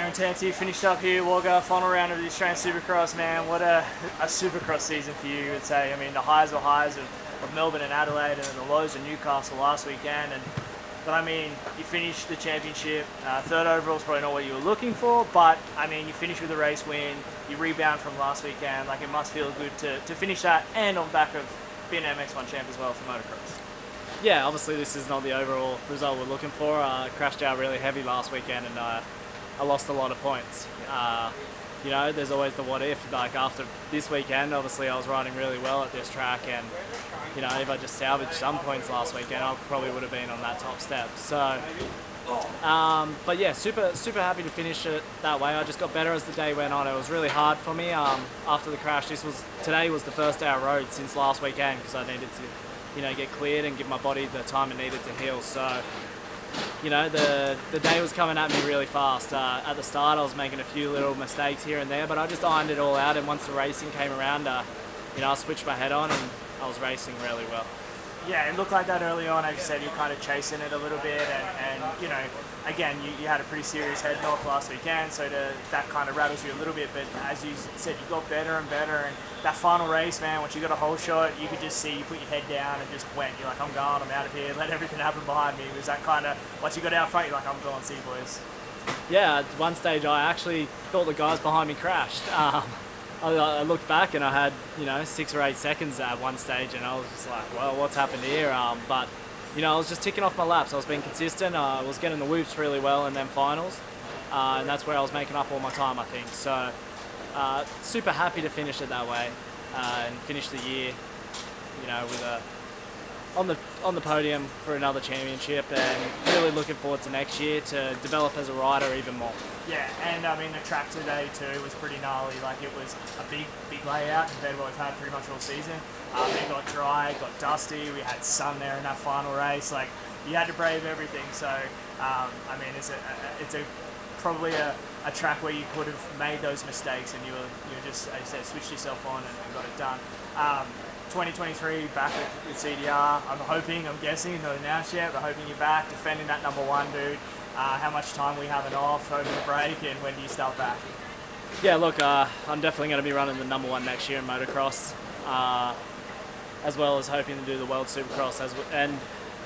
Aaron Tanti finished up here, Wagga, final round of the Australian Supercross, man. What a Supercross season for you, you would say. I mean, the highs were highs of Melbourne and Adelaide, and then the lows of Newcastle last weekend. But I mean, you finished the championship. Third overall is probably not what you were looking for, but I mean, you finished with a race win. You rebound from last weekend. Like, it must feel good to finish that, and on the back of being MX1 champ as well for motocross. Yeah, obviously this is not the overall result we're looking for. I crashed out really heavy last weekend, and I lost a lot of points. You know, there's always the what if. Like, after this weekend, obviously I was riding really well at this track, and you know, if I just salvaged some points last weekend, I probably would have been on that top step. So, but yeah, super happy to finish it that way. I just got better as the day went on. It was really hard for me after the crash. Today was the first day I rode since last weekend, because I needed to, you know, get cleared and give my body the time it needed to heal. So, you know, the day was coming at me really fast. At the start, I was making a few little mistakes here and there, but I just ironed it all out. And once the racing came around, you know, I switched my head on and I was racing really well. Yeah, it looked like that early on. As you said, you're kind of chasing it a little bit, and you know, again, you had a pretty serious head knock last weekend, so that kind of rattles you a little bit. But as you said, you got better and better, and that final race, man, once you got a whole shot, you could just see you put your head down and just went. You're like, I'm going, I'm out of here, let everything happen behind me. Was that kind of, once you got out front, you're like, I'm going, see you boys? Yeah, at one stage I actually thought the guys behind me crashed. I looked back and I had, you know, 6 or 8 seconds at one stage, and I was just like, well, what's happened here? But, you know, I was just ticking off my laps. I was being consistent. I was getting the whoops really well in them finals, and that's where I was making up all my time, I think. So, super happy to finish it that way and finish the year, you know, with on the podium for another championship, and really looking forward to next year to develop as a rider even more. Yeah, and I mean, the track today too was pretty gnarly. Like, it was a big layout compared to what we've had pretty much all season. It got dry, it got dusty, we had sun there in that final race. Like, you had to brave everything. So, I mean, it's probably a track where you could have made those mistakes, and you were just, as you said, switched yourself on and got it done. 2023 back with CDR. I'm guessing, not announced yet, but hoping you're back, defending that #1, dude. How much time we having off over the break, and when do you start back? Yeah, look, I'm definitely going to be running the #1 next year in motocross, as well as hoping to do the World Supercross and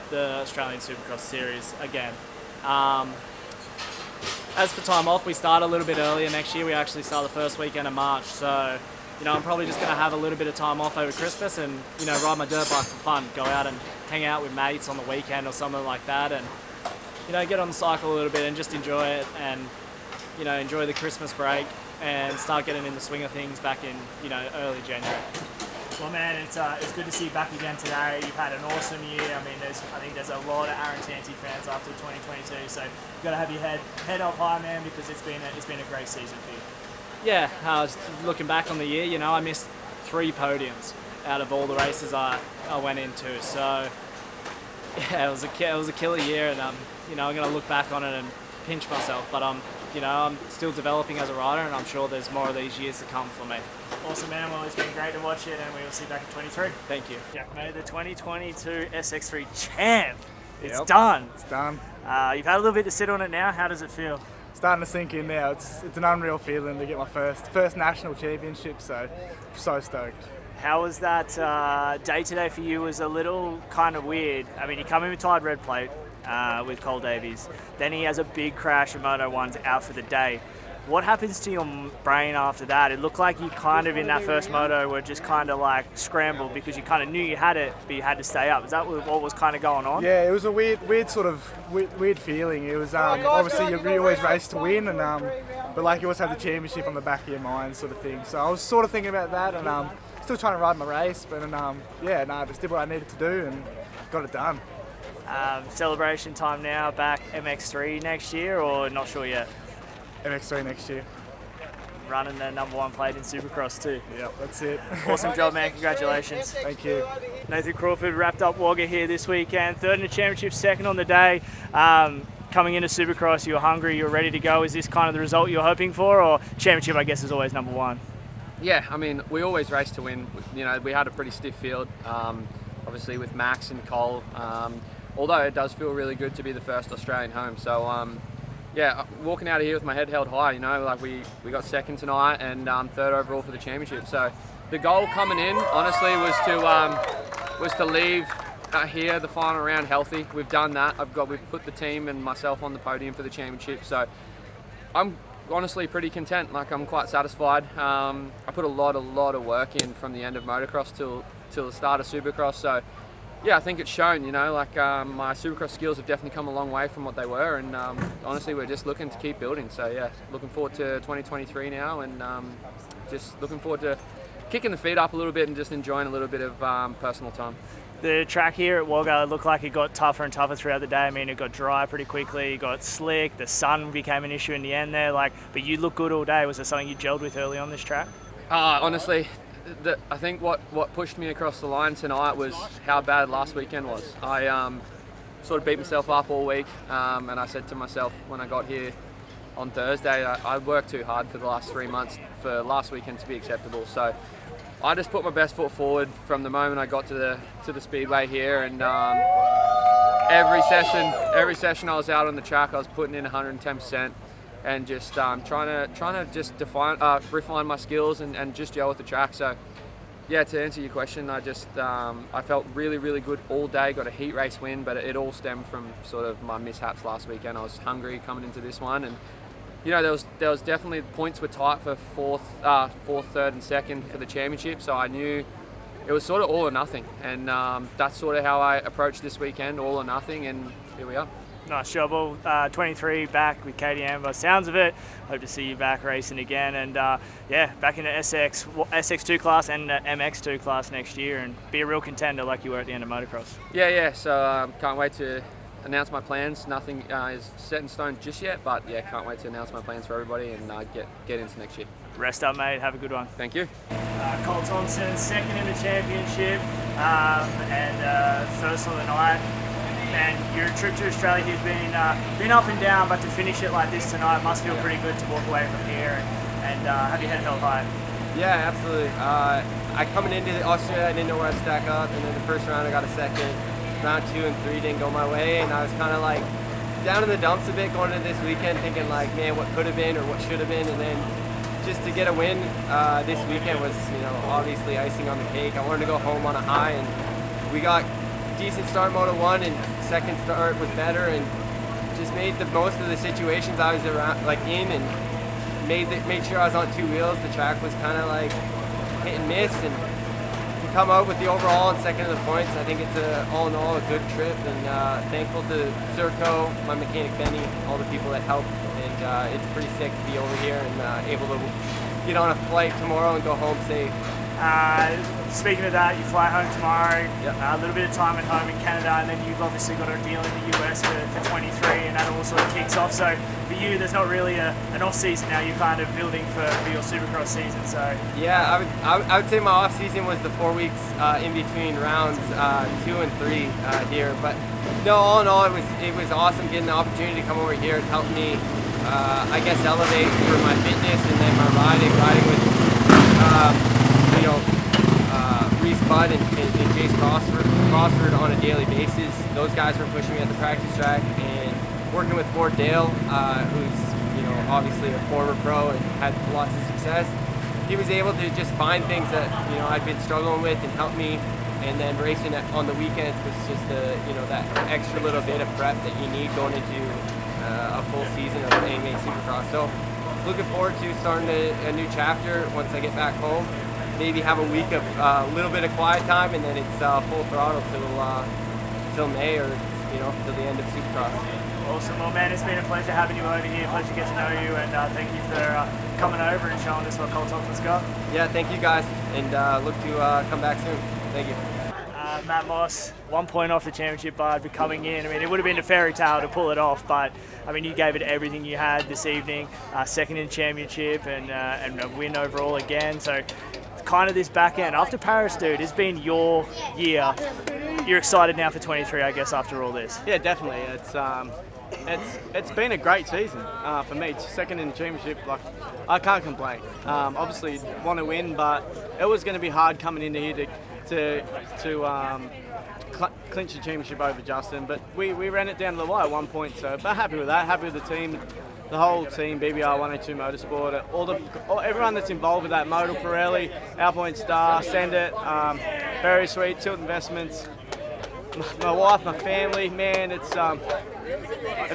the Australian Supercross series again. As for time off, we start a little bit earlier next year. We actually start the first weekend of March, so you know, I'm probably just going to have a little bit of time off over Christmas and, you know, ride my dirt bike for fun, go out and hang out with mates on the weekend or something like that, and, you know, get on the cycle a little bit and just enjoy it, and, you know, enjoy the Christmas break and start getting in the swing of things back in, you know, early January. Well, man, it's good to see you back again today. You've had an awesome year. I mean, I think there's a lot of Aaron Tanti fans after 2022, so you've got to have your head up high, man, because it's been a great season for you. Yeah, looking back on the year, you know, I missed 3 podiums out of all the races I went into. So, yeah, it was a killer year, and you know, I'm going to look back on it and pinch myself. But you know, I'm still developing as a rider, and I'm sure there's more of these years to come for me. Awesome, man. Well, it's been great to watch it, and we will see you back in 23. Thank you. Jack, mate, the 2022 SX3 champ. It's Yep, done. It's done. You've had a little bit to sit on it now. How does it feel? Starting to sink in now. It's an unreal feeling to get my first national championship, so stoked. How was that day today for you? Was a little kind of weird. I mean, you come in with tied red plate with Cole Davies. Then he has a big crash and Moto 1's out for the day. What happens to your brain after that? It looked like you kind of, in that first moto, were just kind of like scrambled because you kind of knew you had it, but you had to stay up. Is that what was kind of going on? Yeah, it was a weird feeling. It was obviously you always race to win, and but like you also have the championship on the back of your mind, sort of thing. So I was sort of thinking about that, and still trying to ride my race, but I just did what I needed to do and got it done. Celebration time now. Back MX3 next year, or not sure yet? MX3 next year. Running the #1 plate in Supercross too. Yep, that's it. Awesome job, man. Congratulations. Thank you. Nathan Crawford wrapped up Wagga here this weekend. 3rd in the championship, 2nd on the day. Coming into Supercross, you were hungry, you were ready to go. Is this kind of the result you were hoping for, or championship, I guess, is always #1? Yeah, I mean, we always race to win. You know, we had a pretty stiff field, obviously with Max and Cole. Although it does feel really good to be the first Australian home. So, yeah, walking out of here with my head held high. You know, like we got second tonight and third overall for the championship. So the goal coming in, honestly, was to leave here the final round healthy. We've done that. We've put the team and myself on the podium for the championship. So I'm honestly pretty content. Like, I'm quite satisfied. I put a lot of work in from the end of motocross till the start of Supercross. So yeah, I think it's shown. You know, like my Supercross skills have definitely come a long way from what they were, and honestly, we're just looking to keep building. So yeah, looking forward to 2023 now, and just looking forward to kicking the feet up a little bit and just enjoying a little bit of personal time. The track here at Wagga looked like it got tougher and tougher throughout the day. I mean, it got dry pretty quickly, it got slick, the sun became an issue in the end there. But you looked good all day. Was there something you gelled with early on this track? Honestly, I think what pushed me across the line tonight was how bad last weekend was. I sort of beat myself up all week, and I said to myself when I got here on Thursday, I worked too hard for the last 3 months for last weekend to be acceptable. So I just put my best foot forward from the moment I got to the speedway here, and every session I was out on the track, I was putting in 110%, and just trying to just refine my skills and just gel with the track. So yeah, to answer your question, I felt really good all day. Got a heat race win, but it all stemmed from sort of my mishaps last weekend. I was hungry coming into this one, and you know, there was definitely points were tight for fourth, third, and second for the championship. So I knew it was sort of all or nothing, and that's sort of how I approached this weekend, all or nothing, and here we are. Nice job, all 23 back with KTM. By the sounds of it, hope to see you back racing again, and yeah, back in the SX2 class and the MX2 class next year, and be a real contender like you were at the end of motocross. Yeah. So can't wait to announce my plans. Nothing is set in stone just yet, but yeah, can't wait to announce my plans for everybody and get into next year. Rest up, mate. Have a good one. Thank you. Cole Thompson, second in the championship, and first of the night. And your trip to Australia has been up and down, but to finish it like this tonight must feel pretty good to walk away from here and have your head held high. Yeah, absolutely. I coming into Australia, I didn't know where I'd stack up, and then the first round I got a second. Round 2 and 3 didn't go my way, and I was kind of like down in the dumps a bit going into this weekend, thinking like, man, what could have been or what should have been, and then just to get a win this weekend was, you know, obviously icing on the cake. I wanted to go home on a high, and we got decent start Moto 1, and second start was better, and just made the most of the situations I was around, like in, and made sure I was on 2 wheels. The track was kind of like hit and miss, and to come out with the overall and second of the points, I think it's all in all a good trip, and thankful to Serco, my mechanic Benny, all the people that helped, and it's pretty sick to be over here and able to get on a flight tomorrow and go home safe. Speaking of that, you fly home tomorrow, Yep. A little bit of time at home in Canada, and then you've obviously got a deal in the US for 23, and that all sort of kicks off. So for you, there's not really an off season now. You're kind of building for your Supercross season. So Yeah, I would say my off season was the 4 weeks in between rounds 2 and 3 here. But no, all in all, it was awesome getting the opportunity to come over here. It helped me, I guess, elevate for my fitness and then my riding with Reese Budd and Chase Crawford on a daily basis. Those guys were pushing me at the practice track, and working with Ford Dale, who's obviously a former pro and had lots of success. He was able to just find things that I'd been struggling with and help me. And then racing on the weekends was just that extra little bit of prep that you need going into a full season of AMA Supercross. So looking forward to starting a new chapter once I get back home. Maybe have a week of a little bit of quiet time, and then it's full throttle till May or till the end of Supercross. awesome. Well, man, it's been a pleasure having you over here. Pleasure to get to know you, and thank you for coming over and showing us what Cole Thompson's got. Yeah, thank you guys, and look to come back soon. Thank you. Matt Moss, 1 point off the championship bar for coming in. I mean, it would have been a fairy tale to pull it off, but I mean, you gave it everything you had this evening. Second in the championship and a win overall again. So kind of this back end after Paris, dude, it's been your year. You're excited now for 23, I guess, after all this. Yeah, definitely. It's been a great season for me. Second in the championship, like I can't complain. Obviously want to win, but it was going to be hard coming into here to clinch the championship over Justin, but we ran it down to the wire at one point. So, but happy with that. Happy with the team, the whole team, BBR 102 Motorsport, everyone that's involved with that. Modal Pirelli, Alpine Star, Send It, Very Sweet, Tilt Investments, my wife, my family. Man, it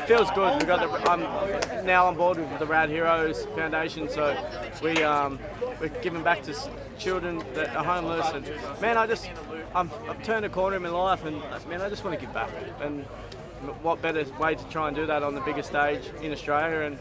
feels good. I'm now on board with the Rad Heroes Foundation, so we're giving back to children that are homeless. And man, I've turned a corner in my life, and man, I just want to give back. And what better way to try and do that on the biggest stage in Australia?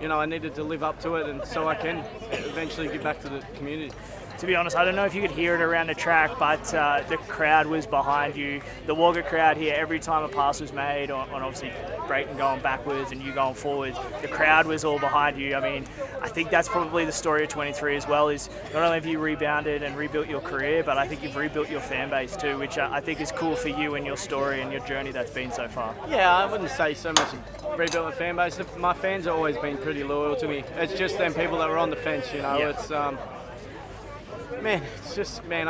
And I needed to live up to it, and so I can eventually give back to the community. To be honest, I don't know if you could hear it around the track, but the crowd was behind you. The Wagga crowd here, every time a pass was made, on obviously Brayton going backwards and you going forwards, the crowd was all behind you. I mean, I think that's probably the story of 23 as well, is not only have you rebounded and rebuilt your career, but I think you've rebuilt your fan base too, which I think is cool for you and your story and your journey that's been so far. Yeah, I wouldn't say so much rebuilt my fan base. My fans have always been pretty loyal to me. It's just them people that were on the fence, Yeah. It's man, it's just, man,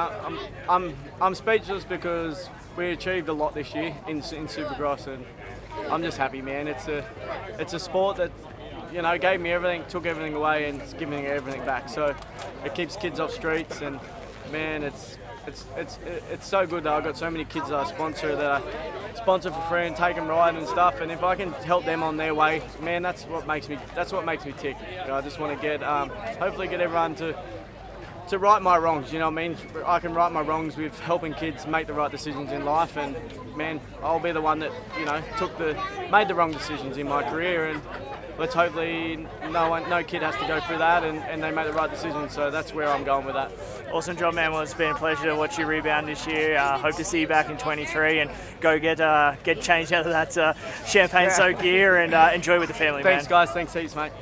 I'm speechless because we achieved a lot this year in Supercross, and I'm just happy, man. It's a sport that gave me everything, took everything away, and it's giving everything back. So it keeps kids off streets, and man, it's so good that I've got so many kids that I sponsor for free and take them riding and stuff. And if I can help them on their way, man, that's what makes me tick. I just want to get hopefully get everyone to right my wrongs, I can right my wrongs with helping kids make the right decisions in life, and man, I'll be the one that made the wrong decisions in my career, and let's hopefully no kid has to go through that, and they make the right decision. So that's where I'm going with that. Awesome job, man. Well, it's been a pleasure to watch you rebound this year. Hope to see you back in 23 and go get changed out of that champagne-soaked gear and enjoy with the family, Thanks, man. guys. Thanks heaps, mate.